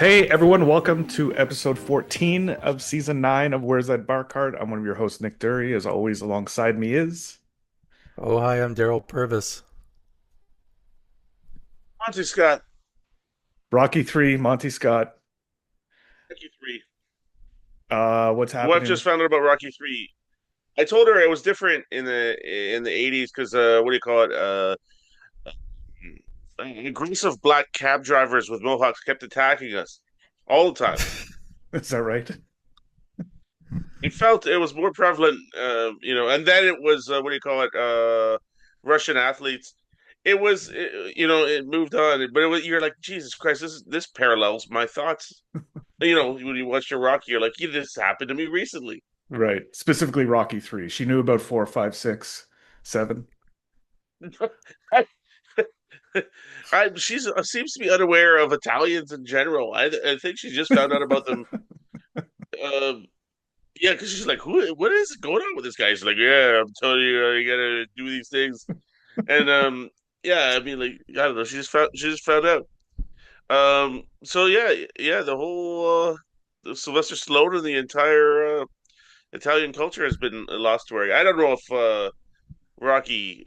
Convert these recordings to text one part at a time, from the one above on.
Hey everyone, welcome to episode 14 of season 9 of Where's That Bar Card? I'm one of your hosts, Nick Dury. As always, alongside me is Oh, hi, I'm Daryl Purvis. Monty Scott, Rocky 3, Monty Scott. Rocky 3. What's Wife happening? just found out about Rocky 3. I told her it was different in the 80s because what do you call it? Aggressive black cab drivers with mohawks kept attacking us all the time. Is that right? It felt it was more prevalent, and then it was what do you call it? Russian athletes. It was, it moved on, but you're like, Jesus Christ, this parallels my thoughts. When you watch your Rocky, you're like, yeah, this happened to me recently. Right. Specifically Rocky 3. She knew about 4, 5, 6, 7. I, she's seems to be unaware of Italians in general. I think she just found out about them. Um, yeah, because she's like, "Who? What is going on with this guy?" She's like, "Yeah, I'm telling you, you gotta do these things." And yeah, I mean, like, I don't know. She just found out. So yeah, the whole the Sylvester Stallone and the entire Italian culture has been lost to her. I don't know if Rocky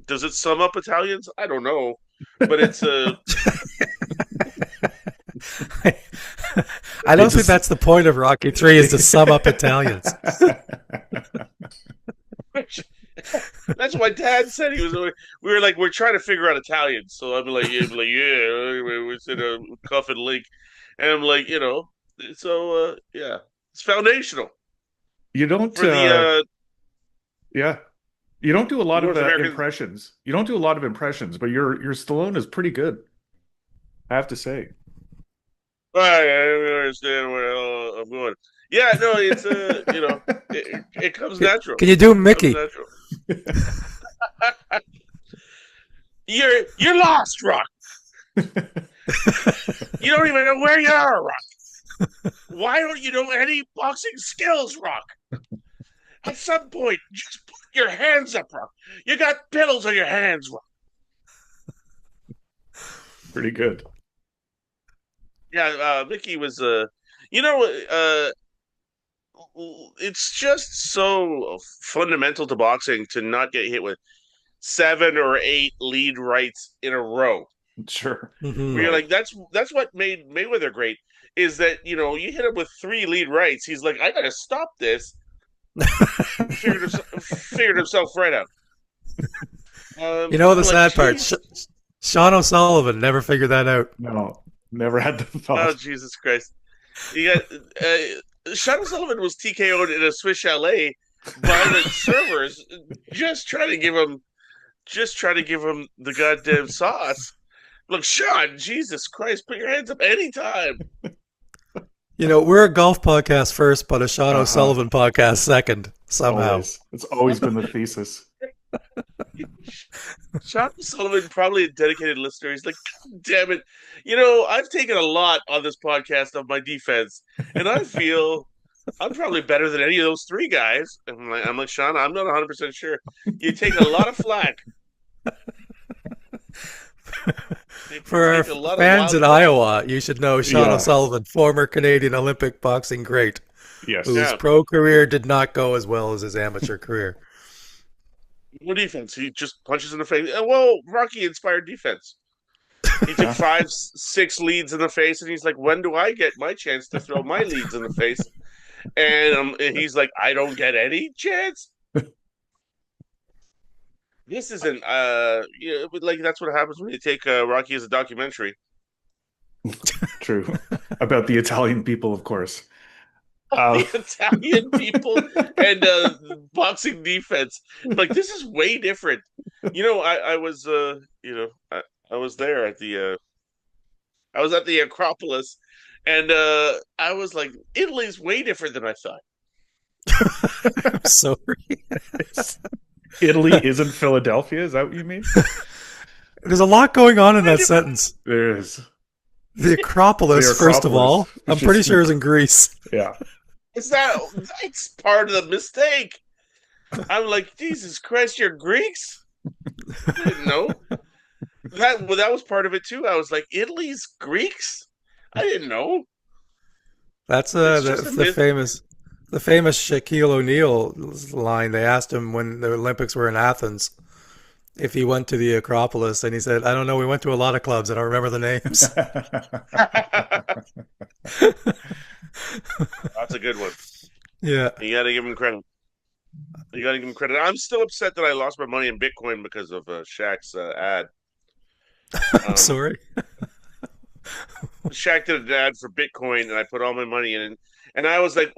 does it sum up Italians? I don't know, but it's I It don't think just that's the point of Rocky 3 is to sum up Italians. that's what Dad said. He was. We were like, we're trying to figure out Italians. So yeah, we said Cuff and Link, and I'm like, so yeah, it's foundational you don't for the yeah. You don't do a lot of North American. impressions. You don't do a lot of impressions, but your Stallone is pretty good, I have to say. I don't understand where the hell I'm going. Yeah, no, it's it comes natural. Can you do It comes Mickey? natural. You're lost, Rock. You don't even know where you are, Rock. Why don't you know any boxing skills, Rock? At some point, just put your hands up, Rock. You got pillows on your hands, Rock. Pretty good. Yeah, Mickey was you know, uh, it's just so fundamental to boxing to not get hit with 7 or 8 lead rights in a row. Sure. Where Hmm. you're Right. like, that's what made Mayweather great. Is that you hit him with 3 lead rights? He's like, I gotta stop this. Figured himself right out. You know the I'm like, sad part? geez, Sean O'Sullivan never figured that out. No, never had the oh thought. Jesus Christ! You got Sean Sullivan was TKO'd in a Swiss chalet by the servers, just trying to give him, the goddamn sauce. Look, Sean, Jesus Christ, put your hands up anytime. You know, we're a golf podcast first, but a Sean Uh-huh. O'Sullivan podcast second, somehow. Always. It's always been the thesis. Sean Sullivan, probably a dedicated listener. He's like, God damn it. I've taken a lot on this podcast of my defense, and I feel I'm probably better than any of those 3 guys. And I'm like, Sean, I'm not 100% sure. You take a lot of flack. You For our take a lot of fans wild in crap. Iowa, you should know Sean Yeah. O'Sullivan, former Canadian Olympic boxing great, Yes. whose Yeah. pro career did not go as well as his amateur career. No defense. He just punches in the face. Well, Rocky inspired defense. He took Yeah. 5, 6 leads in the face, and he's like, "When do I get my chance to throw my leads in the face?" And he's like, "I don't get any chance." This isn't like that's what happens when you take Rocky as a documentary. True. About the Italian people, of course. The Uh, Italian people and boxing defense. Like this is way different. I was I was there at the I was at the Acropolis, and I was like, Italy's way different than I thought. I'm sorry. Italy isn't Philadelphia. Is that what you mean? There's a lot going on in Way that different. sentence. There is. The The Acropolis, first of Acropolis, all, I'm which pretty is sure is in Greece. yeah. It's that that's part of the mistake. I'm like, Jesus Christ, you're Greeks? I didn't know. that was part of it too. I was like, Italy's Greeks? I didn't know. That's It's just a myth. the famous Shaquille O'Neal line. They asked him when the Olympics were in Athens if he went to the Acropolis, and he said, "I don't know. We went to a lot of clubs. I don't remember the names." That's a good one. Yeah. You got to give him credit. You got to give him credit. I'm still upset that I lost my money in Bitcoin because of Shaq's ad. I'm Um, sorry. Shaq did an ad for Bitcoin, and I put all my money in, and I was like,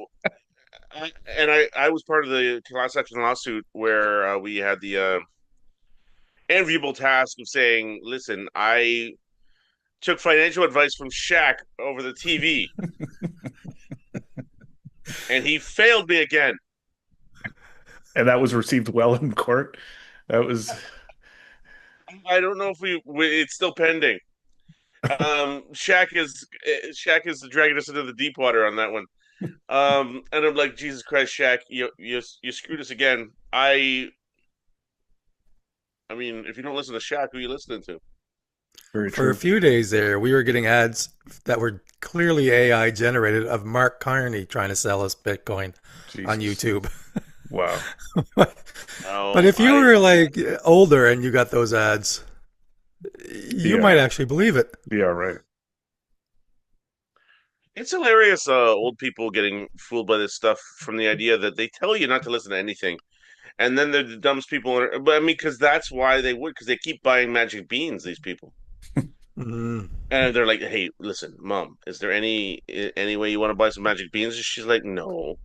I was part of the class action lawsuit where we had the enviable task of saying, "Listen, I took financial advice from Shaq over the TV, and he failed me again." And that was received well in court. That was I don't know if it's still pending. Shaq is dragging us into the deep water on that one. And I'm like, Jesus Christ, Shaq, you screwed us again. I mean, if you don't listen to Shaq, who are you listening to? very For a true. few days there, we were getting ads that were clearly AI generated of Mark Carney trying to sell us Bitcoin on Jesus. YouTube. Wow. But Oh, if you were like older and you got those ads, you Yeah. might actually believe it. Yeah, right. it's hilarious. Old people getting fooled by this stuff from the idea that they tell you not to listen to anything, and then they're the dumbest people. But I mean, because that's why they would, because they keep buying magic beans. These people. Mm. And they're like, "Hey, listen, mom, is there any way you want to buy some magic beans?" And she's like, "No."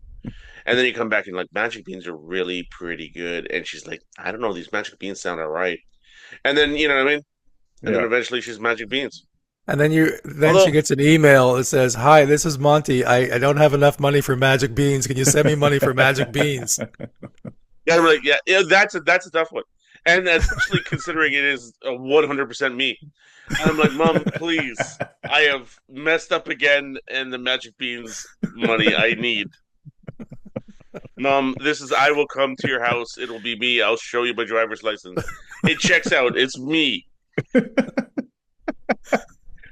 And then you come back and like, magic beans are really pretty good. And she's like, "I don't know, these magic beans sound all right." And then you know what I mean. And then Yeah. eventually she's magic beans. And then she Although, gets an email that says, "Hi, this is Monty. I don't have enough money for magic beans. Can you send me money for magic beans?" yeah, I'm like, yeah, that's a tough one, and especially considering it is a 100% me. And I'm like, Mom, please, I have messed up again, and the magic beans money I need. Mom, this is I will come to your house. It'll be me. I'll show you my driver's license. It checks out. It's me.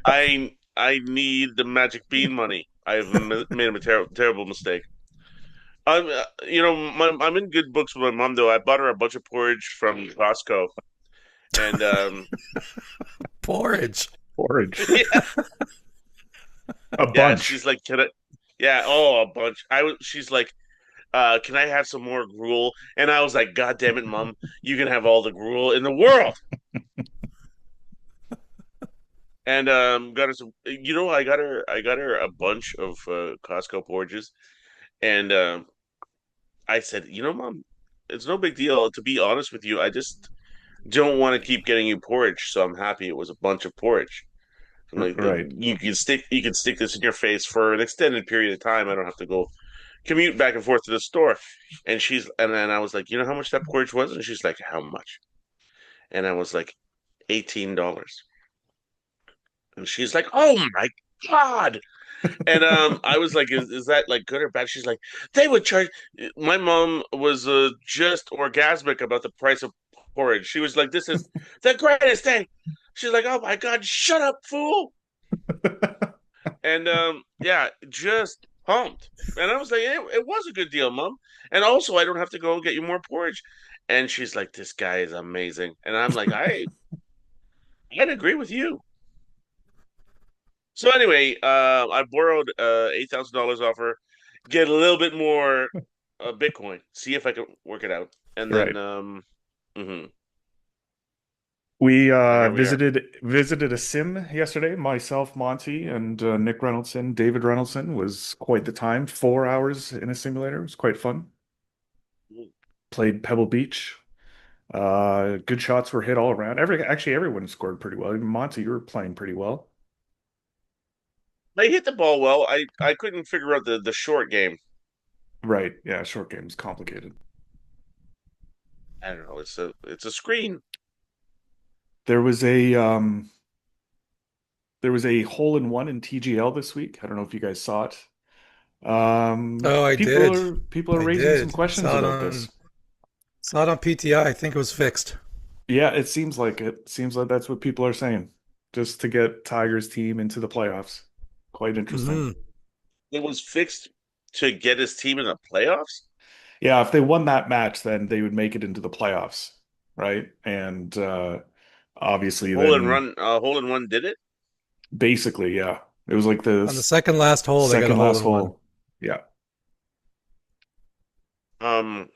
I need the magic bean money. I've made a terrible mistake. I'm in good books with my mom though. I bought her a bunch of porridge from Costco, and Porridge. Porridge. yeah, A yeah, bunch. she's like, can I? Yeah, oh, a bunch. She's like, can I have some more gruel? And I was like, God damn it, mom, you can have all the gruel in the world. And got her some. I got her a bunch of Costco porridges, and I said, mom, it's no big deal. To be honest with you, I just don't want to keep getting you porridge, so I'm happy it was a bunch of porridge. I'm like, Right. you can stick this in your face for an extended period of time. I don't have to go commute back and forth to the store. And then I was like, you know how much that porridge was? And she's like, how much? And I was like, $18. And she's like, oh my God. And I was like, is that like good or bad? She's like, they would charge. My mom was just orgasmic about the price of porridge. She was like, this is the greatest thing. She's like, oh my God, shut up, fool. And yeah, just pumped. And I was like, it was a good deal, mom. And also, I don't have to go and get you more porridge. And she's like, this guy is amazing. And I'm like, I'd agree with you. So anyway, I borrowed $8,000 off her, get a little bit more Bitcoin, see if I can work it out, and then Right. mhm. We And here we are. visited a sim yesterday. Myself, Monty, and Nick Reynoldson, David Reynoldson was quite the time. 4 hours in a simulator. It was quite fun. Played Pebble Beach. Good shots were hit all around. Actually, everyone scored pretty well. Even Monty, you were playing pretty well. I hit the ball well. I couldn't figure out the short game. Right. Yeah, short game's complicated. I don't know. It's a screen. There was a um there was a hole in one in TGL this week. I don't know if you guys saw it. Oh, I People did. are people are I raising some did. questions about this. Saw it on PTI. I think it was fixed. Yeah, it seems like it. Seems like that's what people are saying, just to get Tiger's team into the playoffs. Quite interesting. Hmm. It was fixed to get his team in the playoffs. Yeah, if they won that match, then they would make it into the playoffs, right? And obviously, then Hole in one did it. basically, yeah, it was like the On the second last hole, they got a second hole last in one. hole. Yeah. Um,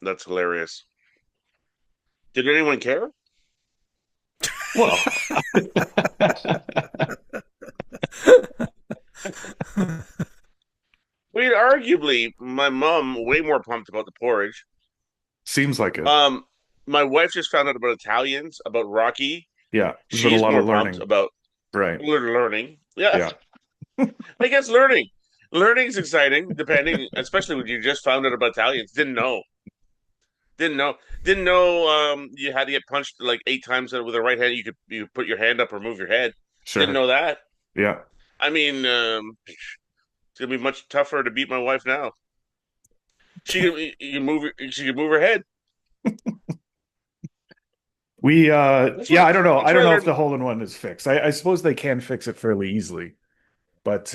that's hilarious. Did anyone care? Well, I mean, arguably, my mom way more pumped about the porridge. seems like it. Um, my wife just found out about Italians, about Rocky. Yeah, there's been a She's lot of more pumped learning. about Right. learning. Yeah, Yeah. I guess learning. Learning's exciting, depending, especially when you just found out about Italians. Didn't know, didn't know. You had to get punched like 8 times with a right hand. You put your hand up or move your head. Didn't Sure. know that. Yeah. I mean, it's gonna be much tougher to beat my wife now. She can move her head. We yeah, I don't know. That's I what don't I know if learned. the hole in one is fixed. I suppose they can fix it fairly easily. But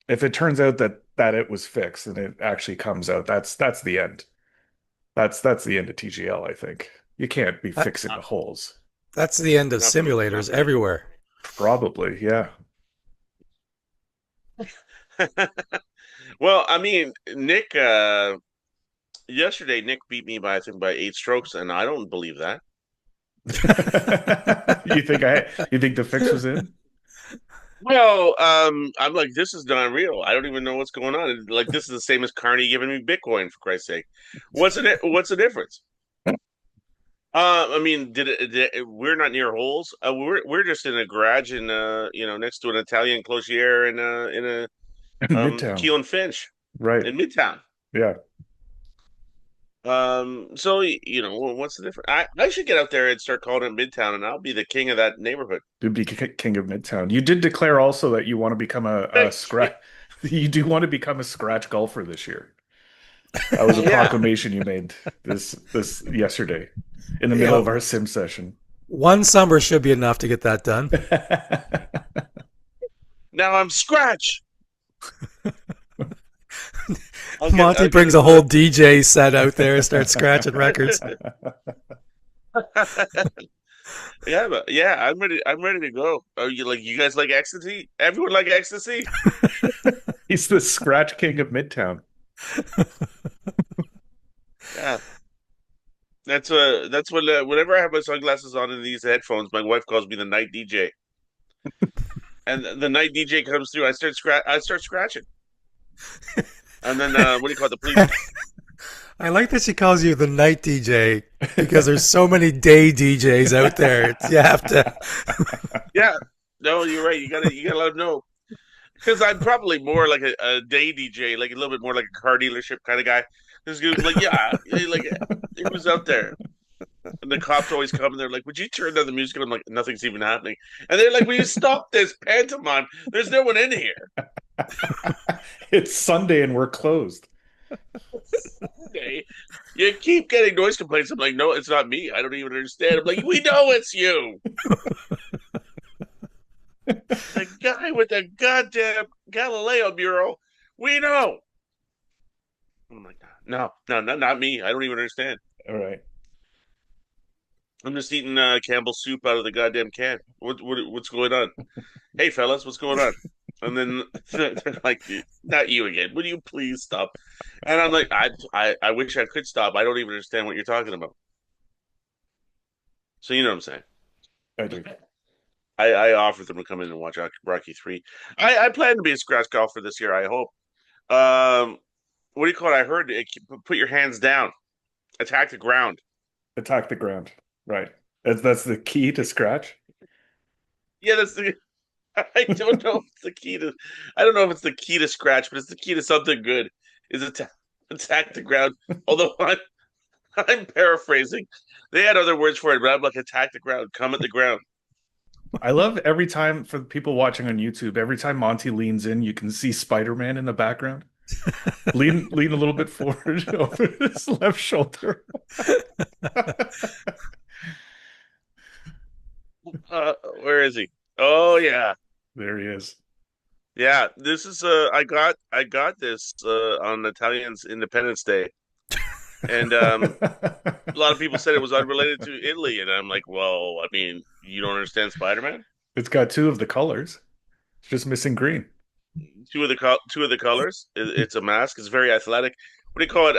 if it turns out that it was fixed and it actually comes out, that's the end. That's the end of TGL, I think. You can't be That, fixing Uh, the holes. that's the end of not simulators for me. everywhere. Probably, yeah. Well, I mean, Nick. Yesterday, Nick beat me by I think by 8 strokes, and I don't believe that. You think the fix was in? Well, I'm like, this is not real. I don't even know what's going on. Like, this is the same as Carney giving me Bitcoin for Christ's sake. What's the difference? I mean, we're not near holes. We're just in a garage in next to an Italian closier in a Midtown. Keel and Finch Right. in Midtown. Yeah. So what's the difference? I should get out there and start calling it Midtown, and I'll be the king of that neighborhood. To be king of Midtown. You did declare also that you want to become a Thank you. scratch. You do want to become a scratch golfer this year. That was a Yeah. proclamation you made this yesterday in the You middle know, of our sim session. one summer should be enough to get that done. Now I'm Scratch. Monty I'll get brings a whole DJ set out there and starts scratching records. Yeah, but yeah, I'm ready. I'm ready to go. Are you guys like ecstasy? Everyone like ecstasy? He's the scratch king of Midtown. Yeah. That's what whenever I have my sunglasses on and these headphones, my wife calls me the night DJ. And the night DJ comes through, I start scratching. And then what do you call it? The police. I like that she calls you the night DJ because there's so many day DJs out there. You have to. Yeah. No, you're right. You gotta let them know. Because I'm probably more like a day DJ, like a little bit more like a car dealership kind of guy. This dude's like, yeah, like he was out there. And the cops always come and they're like, would you turn down the music? And I'm like, nothing's even happening. And they're like, will you stop this pantomime? There's no one in here. It's Sunday and we're closed. Okay. You keep getting noise complaints. I'm like, no, it's not me. I don't even understand. I'm like, we know it's you. The guy with the goddamn Galileo mural. We know. I'm like, no, not me. I don't even understand. All right. I'm just eating Campbell's soup out of the goddamn can. What's going on? Hey, fellas, what's going on? And then they're like, not you again. Would you please stop? And I'm like, I wish I could stop. I don't even understand what you're talking about. So you know what I'm saying. I do. I offered them to come in and watch Rocky 3. I plan to be a scratch golfer this year. I hope. What do you call it? I heard it, put your hands down, attack the ground. Attack the ground. Right. That's the key to scratch. Yeah, that's the. I don't know if it's the key to. I don't know if it's the key to scratch, but it's the key to something good. Is attack the ground? Although I'm paraphrasing. They had other words for it, but I'm like attack the ground, come at the ground. I love every time for the people watching on YouTube, every time Monty leans in, you can see Spider-Man in the background. Lean a little bit forward over his left shoulder. Where is he? Oh yeah, There he is. yeah. This is I got this on Italians Independence Day, and a lot of people said it was unrelated to Italy, and I'm like, well, I mean, you don't understand Spider-Man? It's got two of the colors. It's just missing green. Two of the colors. It's a mask. It's very athletic. What do you call it?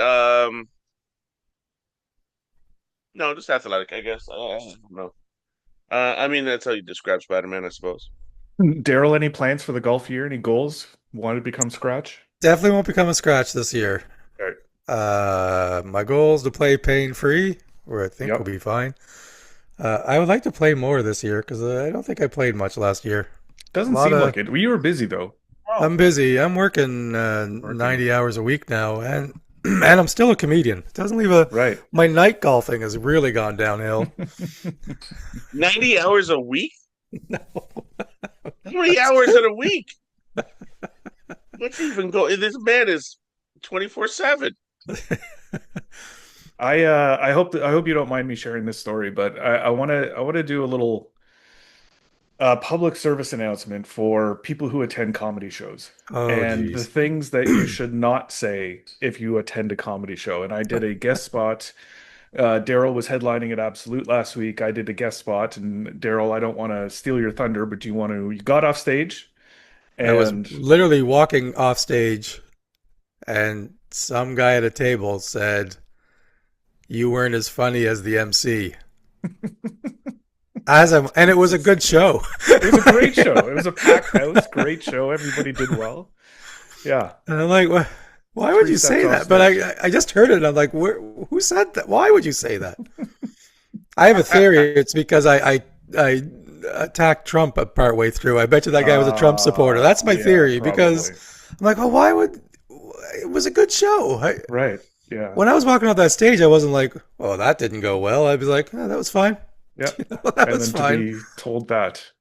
No, just athletic, I guess. I don't know. I mean, that's how you describe Spider-Man, I suppose. Daryl, any plans for the golf year? Any goals? Want to become scratch? Definitely won't become a scratch this year. All right. My goal is to play pain free, where I think we'll Yep. be fine. I would like to play more this year because I don't think I played much last year. A Doesn't lot seem of like it. Well, you were busy though. Oh, I'm busy. I'm working Working. 90 hours a week now, and and I'm still a comedian. It doesn't leave a Right. my night golfing has really gone downhill. 90 hours a week? No, How many hours in a week? What's even go? This man is 24/7. I hope you don't mind me sharing this story, but I wanna do a little public service announcement for people who attend comedy shows oh and the geez. things that you should not say if you attend a comedy show. And I did a guest spot. Daryl was headlining at Absolute last week. I did a guest spot, and Daryl, I don't want to steal your thunder, but do you want to? You got off stage, I was and literally walking off stage, and some guy at a table said, "You weren't as funny as the MC." And it was a good show. it was a great show. It was a packed house, great show. Everybody did well. Yeah, And I'm like, why would three you sets say off that? But stage. I just heard it. And I'm like, who said that? Why would you say that? I have a theory. It's because I attacked Trump part way through. I bet you that guy was a Trump supporter. That's my Yeah, theory because probably. I'm like, well, why would? It was a good show. Right. Yeah. When I was walking off that stage, I wasn't like, oh, that didn't go well. I was like, oh, that was fine. Yep. That And was then to fine. be told that,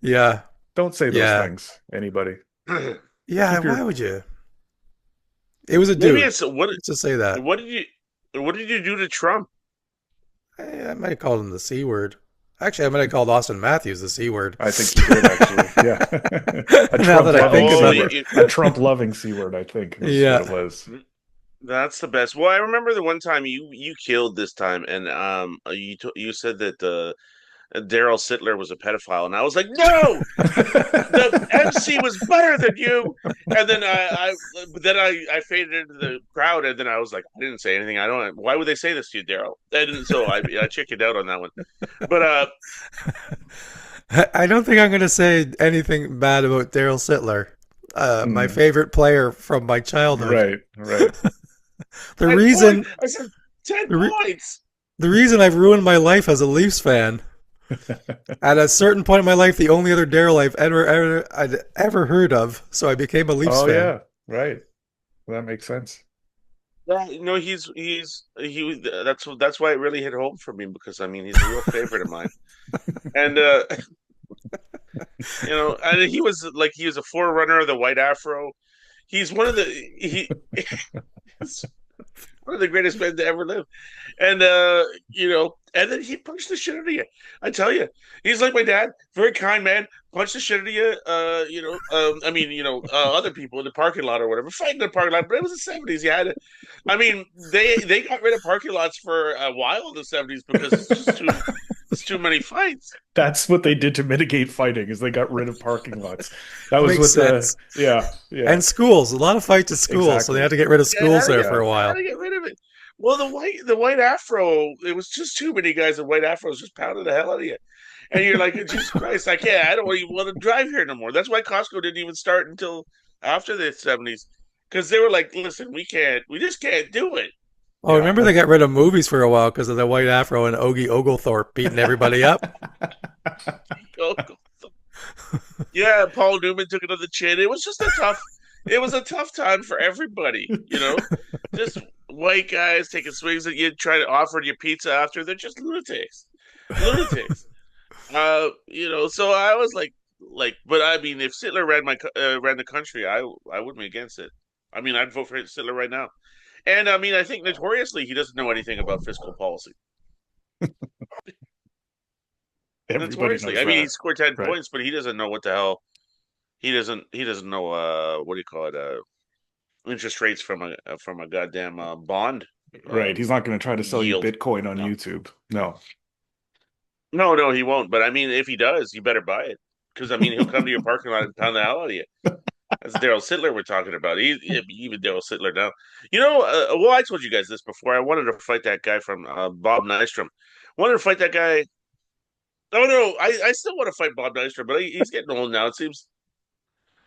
Yeah, don't say those yeah, things, anybody. yeah. Keep Why your would you? It was a Maybe dude. it's what? Let's just say that. What did you? What did you do to Trump? I might have called him the C word. Actually, I might have called Austin Matthews the C word. I think you did actually. Yeah. A Now that Trump I loving think Oh, about C it. word. A Trump loving C word, I think was what it Yeah. was. that's the best. Well, I remember the one time you killed this time, and you said that Daryl Sittler was a pedophile, and I was like, no, the MC was better than you. And then I faded into the crowd, and then I was like, I didn't say anything. I don't. Why would they say this to you, Daryl? And so I chickened out on that one. But I don't think I'm going to say anything bad about Daryl Sittler, my Mm, favorite player from my childhood. right, right. The 10 points. reason, I said 10 the, re- points. the reason I've ruined my life as a Leafs fan. At a certain point in my life, the only other Daryl I'd ever heard of, so I became a Leafs Oh fan. yeah, right. That makes sense. Yeah, no, that's why it really hit home for me because I mean he's a real favorite of mine, and and he was a forerunner of the white afro. He's one of the he's one of the greatest men to ever live. And and then he punched the shit out of you. I tell you, he's like my dad, very kind man. Punched the shit out of you. I mean, other people in the parking lot or whatever, fighting in the parking lot. But it was the '70s. You had to. I mean, they got rid of parking lots for a while in the '70s because it's too many fights. That's what they did to mitigate fighting, is they got rid of parking lots. That was Makes what the sense. yeah, yeah, And schools, a lot of fights at schools, so they exactly. had to get rid of Yeah, schools there Yeah. for a how while. to get rid of it. Well, the white afro, it was just too many guys in white afros just pounding the hell out of you. And you're like, Jesus Christ, I don't even want to drive here no more. That's why Costco didn't even start until after the '70s. Because they were like, listen, we just can't do it. Oh, Yeah. remember they got rid of movies for a while because of the white afro and Ogie Oglethorpe beating everybody up? Go, go. Yeah, Paul Newman took it on the chin. It was a tough time for everybody. Just white guys taking swings at you, trying to offer you pizza after. They're just lunatics. Lunatics. So I was but I mean, if Sittler ran the country, I wouldn't be against it. I mean, I'd vote for Sittler right now. And I mean, I think notoriously he doesn't know anything about fiscal policy. Everybody notoriously. knows I mean, he that. scored 10 Right. points, but he doesn't know what the hell. He doesn't know what do you call it? Interest rates from a goddamn bond Right. He's not going to try to sell you yield. Bitcoin on No, YouTube. No. no, he won't. But I mean, if he does, you better buy it because I mean, he'll come to your parking lot and pound the hell out of you. That's Daryl Sittler we're talking about. Even Daryl Sittler now. Well, I told you guys this before. I wanted to fight that guy from Bob Nystrom. Wanted to fight that guy. Oh no, I still want to fight Bob Nystrom, but he's getting old now. It seems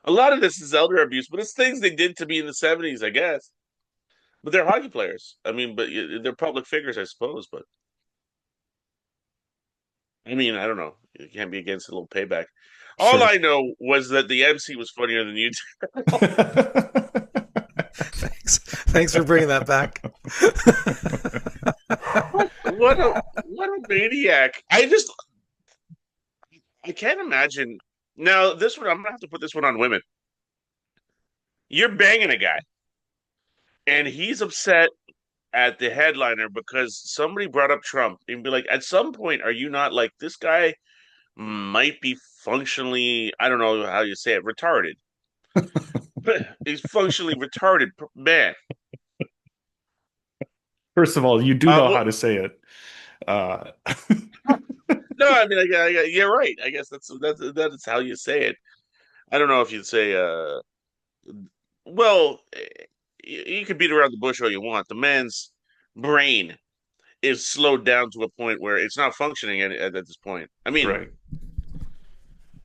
a lot of this is elder abuse, but it's things they did to me in the '70s, I guess. But they're hockey players. I mean, but they're public figures, I suppose. But I mean, I don't know. You can't be against a little payback. All Sure. I know was that the MC was funnier than you. Thanks for bringing that back. What a maniac! I can't imagine. Now this one, I'm gonna have to put this one on women. You're banging a guy, and he's upset at the headliner because somebody brought up Trump, and be like, at some point, are you not like this guy might be functionally, I don't know how you say it, retarded. He's functionally retarded man. First of all, you do know Well, how to say it. Uh, no, I mean, you're right. I guess that's how you say it. I don't know if you'd say, well, you can beat around the bush all you want. The man's brain is slowed down to a point where it's not functioning at this point. I mean, right.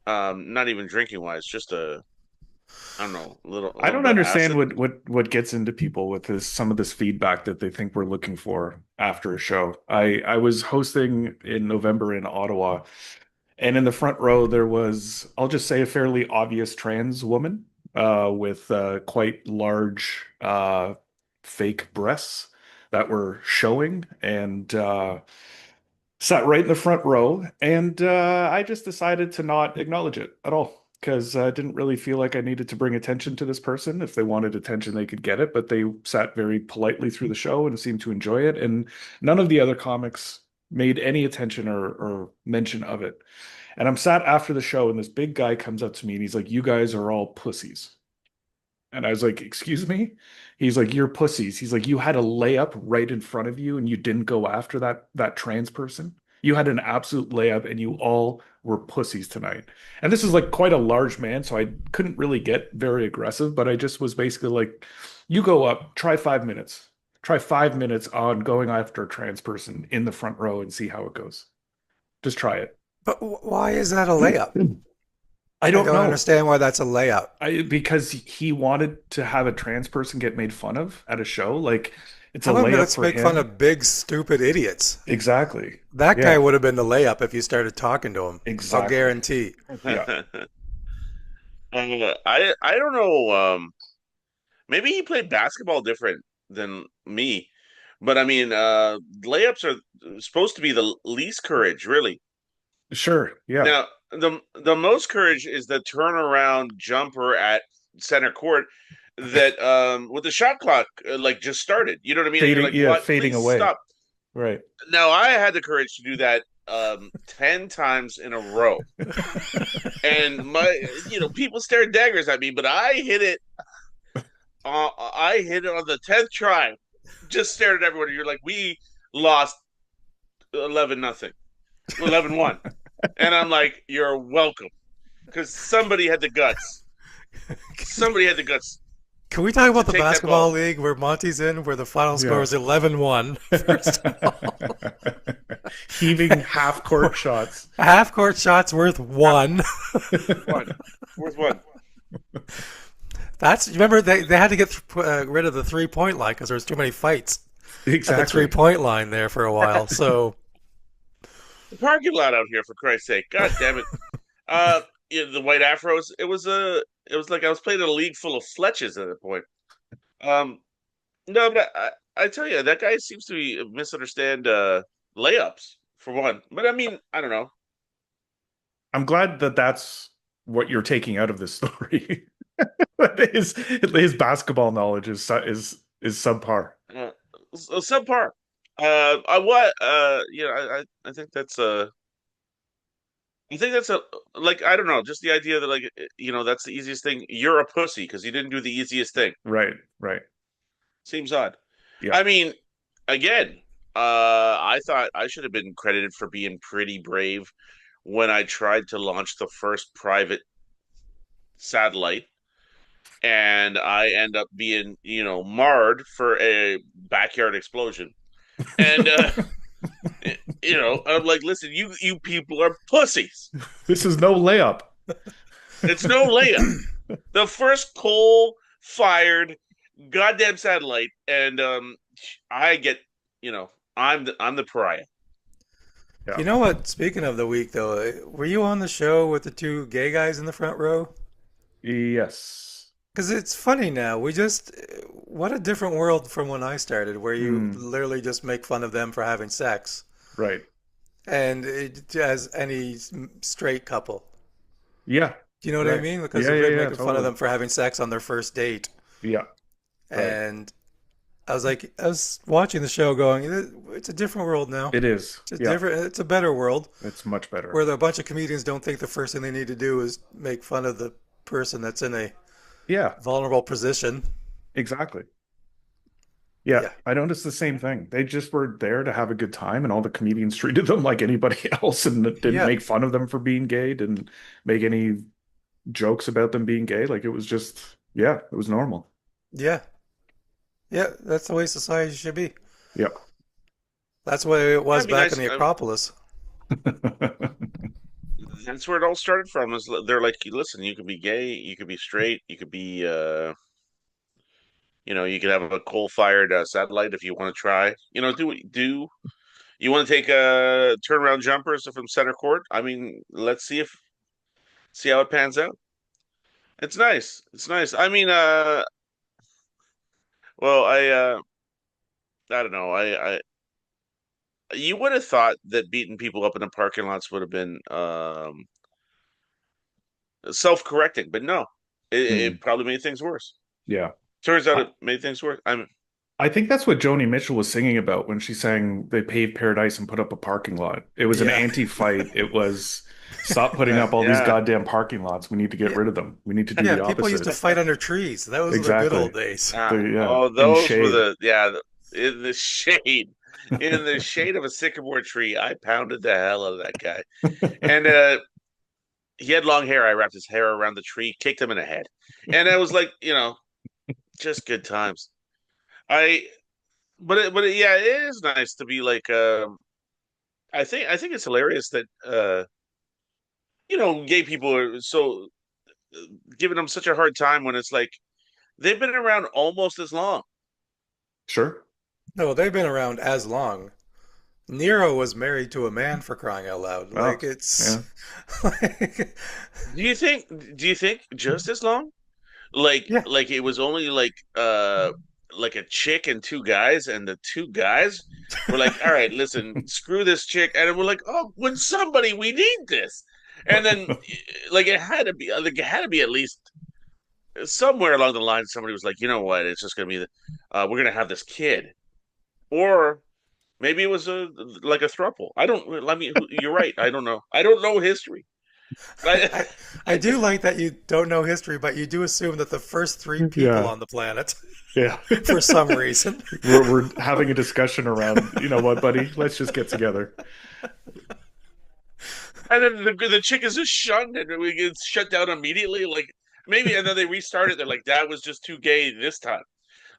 not even drinking wise, just I don't know, a I little don't bit of understand acid. what gets into people with this some of this feedback that they think we're looking for after a show. I was hosting in November in Ottawa, and in the front row there was, I'll just say, a fairly obvious trans woman with quite large fake breasts that were showing, and sat right in the front row, and I just decided to not acknowledge it at all because I didn't really feel like I needed to bring attention to this person. If they wanted attention, they could get it, but they sat very politely through the show and seemed to enjoy it. And none of the other comics made any attention or mention of it. And I'm sat after the show, and this big guy comes up to me and he's like, "You guys are all pussies." And I was like, "Excuse me?" He's like, "You're pussies." He's like, "You had a layup right in front of you and you didn't go after that trans person. You had an absolute layup and you all were pussies tonight." And this is like quite a large man, so I couldn't really get very aggressive, but I just was basically like, "You go up, try 5 minutes. Try 5 minutes on going after a trans person in the front row and see how it goes. Just try it." But why is that a layup? I I don't don't know. understand why that's a layup. Because he wanted to have a trans person get made fun of at a show. Like, it's a How about layup let's for make fun him. of big, stupid idiots? Exactly. That guy Yeah, would have been the layup if you started talking to him. I'll exactly. guarantee. Yeah, I don't know. Maybe he played basketball different than me, but I mean, layups are supposed to be the least courage, really. sure. Yeah. Now, the most courage is the turnaround jumper at center court that with the shot clock like just started. You know what I mean? And you're Fading, like, yeah, "What? fading Please away. stop." Right. Now, I had the courage to do that 10 times in a row. And people stared daggers at me, but I hit it on the 10th try. Just stared at everyone. You're like, "We lost 11-0, 11-1." And I'm like, "You're welcome." Because somebody had the guts. Somebody had the guts Can we talk to about the take that basketball ball. league where Monty's in, where the final score Yeah. is 11-1? First of all, Heaving half court shots. half court shots worth one. One. Worth one. That's remember they had to get rid of the 3 point line because there was too many fights at the three Exactly. point line there for a while. So The parking lot out here, for Christ's sake. God damn it. Uh, the white afros. It was like I was playing in a league full of Fletches at that point. Um, no, but I tell you, that guy seems to be misunderstand layups for one. But I mean, I don't know. I'm glad that that's what you're taking out of this story. His basketball knowledge is subpar. Uh, Subpar. I what? I think that's I think that's a like I don't know, just the idea that like that's the easiest thing. You're a pussy because you didn't do the easiest thing. Right, right. Seems odd. Yeah. I mean, again, I thought I should have been credited for being pretty brave when I tried to launch the first private satellite, and I end up being, marred for a backyard explosion. And I'm like, listen, you people are pussies. This is no layup. It's no layup. The first coal-fired goddamn satellite, and I get, I'm the pariah. Yeah. You know what? Speaking of the week, though, were you on the show with the two gay guys in the front row? Yes. Because it's funny now. What a different world from when I started, where you Mm, literally just make fun of them for having sex, right. and as any straight couple. Yeah. Do you know what I Right. mean? Because Yeah, they're yeah, yeah, making fun of totally. them for having sex on their first date, Yeah. Right. and I was watching the show, going, it's a different world now. It is. Yeah. It's a better world It's much better. where a bunch of comedians don't think the first thing they need to do is make fun of the person that's in a Yeah, vulnerable position. exactly. Yeah, Yeah. I noticed the same thing. They just were there to have a good time, and all the comedians treated them like anybody else and didn't Yeah. make fun of them for being gay, didn't make any jokes about them being gay. Like it was just, yeah, it was normal. Yeah. Yeah. That's the way society should be. Yeah. That's the way it was That'd be back in nice. the Acropolis. That's where it all started from. Is they're like, listen, you could be gay, you could be straight, you could be, you could have a coal-fired satellite if you want to try. Do you want to take turnaround jumpers from center court? I mean, let's see how it pans out. It's nice. It's nice. I mean, well, I don't know. You would have thought that beating people up in the parking lots would have been self-correcting, but no, Hmm. it probably made things worse. Yeah. Turns out I, it made things worse. I think that's what Joni Mitchell was singing about when she sang they paved paradise and put up a parking lot. It was an Yeah. anti-fight. It was stop putting up all these Yeah. goddamn parking lots. We need to get Yeah. rid of them. We need to do Yeah. the People used opposite. to fight under trees. That was the good Exactly. old days. Yeah, Oh, in those were shade. in the shade, in the shade of a sycamore tree. I pounded the hell out of that guy, and he had long hair. I wrapped his hair around the tree, kicked him in the head, and I was like, just good times. I, yeah, it is nice to be like, I think it's hilarious that gay people are so giving them such a hard time when it's like they've been around almost as long. Sure. No, they've been around as long. Nero was married to a man, for crying out loud. Oh, Like it's yeah. like Do you think just as long? Like yeah. like it was only like a chick and two guys, and the two guys were like, all right, listen, screw this chick, and we're like, oh, when somebody we need this. And then like it had to be at least somewhere along the line somebody was like, you know what, it's just gonna be we're gonna have this kid. Or maybe it was like a throuple. I mean, you're right. I don't know history. I, I I do like that you don't know history, but you do assume that the first three people Yeah. on the planet, Yeah. for some reason. We're having a discussion around, you know what, buddy? Let's just get together. And then the chick is just shunned, and we get shut down immediately. Like maybe, and then they restart it. They're like, that was just too gay this time.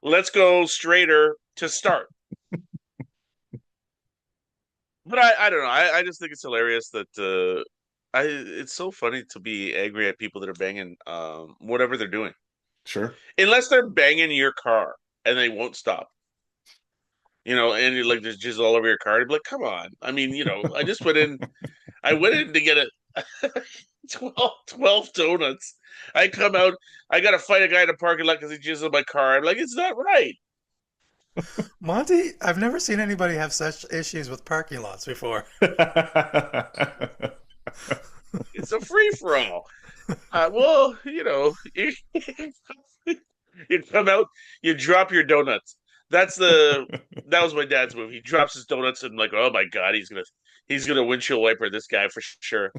Let's go straighter to start. But I don't know. I just think it's hilarious that it's so funny to be angry at people that are banging whatever they're doing, Sure. unless they're banging your car and they won't stop. And you're like there's jizz all over your car. I'd be like, come on. I mean, I went in to get a 12 donuts. I come out, I gotta fight a guy in the parking lot because he jizzed on my car. I'm like, it's not right. Monty, I've never seen anybody have such issues with parking lots before. It's a free for all. Well, you come out, you drop your donuts. That was my dad's move. He drops his donuts and like, oh my god, he's gonna windshield wiper this guy for sure.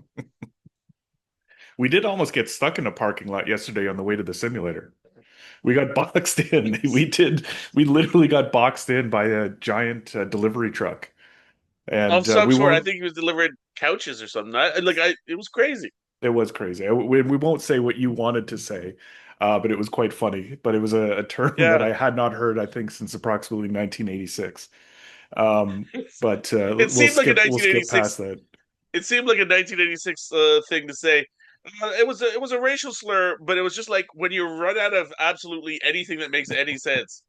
We did almost get stuck in a parking lot yesterday on the way to the simulator. We got boxed in. We literally got boxed in by a giant delivery truck. Of And some we sort. I won't, think he was delivering couches or something. It was crazy. it was crazy. We won't say what you wanted to say, but it was quite funny. But it was a term that Yeah. I had not heard, I think, since approximately 1986. But It seemed like a we'll skip 1986. past that. It seemed like a 1986 thing to say. It was a racial slur, but it was just like when you run out of absolutely anything that makes any sense.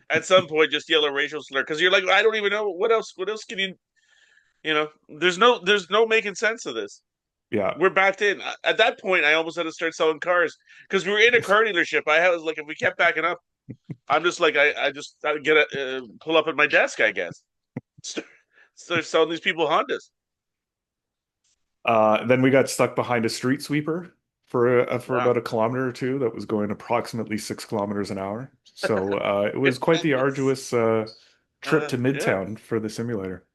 At some point, just yell a racial slur because you're like, I don't even know what else. What else can you? You know, there's no making sense of this. Yeah. We're backed in. At that point, I almost had to start selling cars because we were in a car dealership. Was like, if we kept backing up, I'm just like, I get a pull up at my desk, I guess. Start, start selling these people Hondas. Then we got stuck behind a street sweeper for Wow. about a kilometer or two that was going approximately 6 kilometers an hour. So it was quite the arduous trip to Yeah, Midtown for the simulator.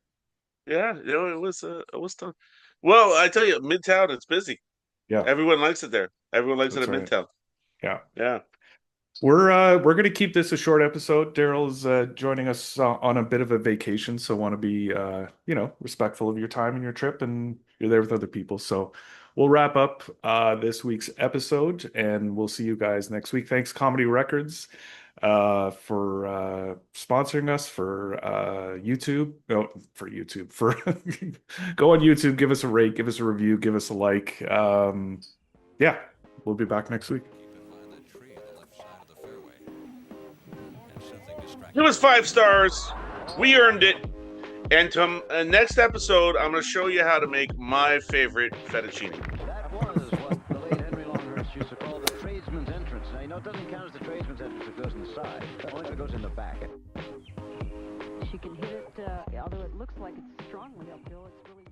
yeah. It was tough. Well, I tell you, Midtown, it's busy. Yeah, Everyone likes it there. Everyone likes it that's at right. Midtown. Yeah. Yeah. We're gonna keep this a short episode. Daryl's joining us on a bit of a vacation, so want to be respectful of your time and your trip, and you're there with other people. So we'll wrap up this week's episode, and we'll see you guys next week. Thanks, Comedy Records, for sponsoring us for YouTube. No, for YouTube. For go on YouTube, give us a rate, give us a review, give us a like. Yeah, we'll be back next week. It was 5 stars. We earned it. And next episode, I'm going to show you how to make my favorite fettuccine. That was what the late Henry Longhurst used to call the tradesman's entrance. Now, you know, it doesn't count as the tradesman's entrance if it goes in the side. Only if it goes in the back. She can hit it, although it looks like it's strongly uphill, it's really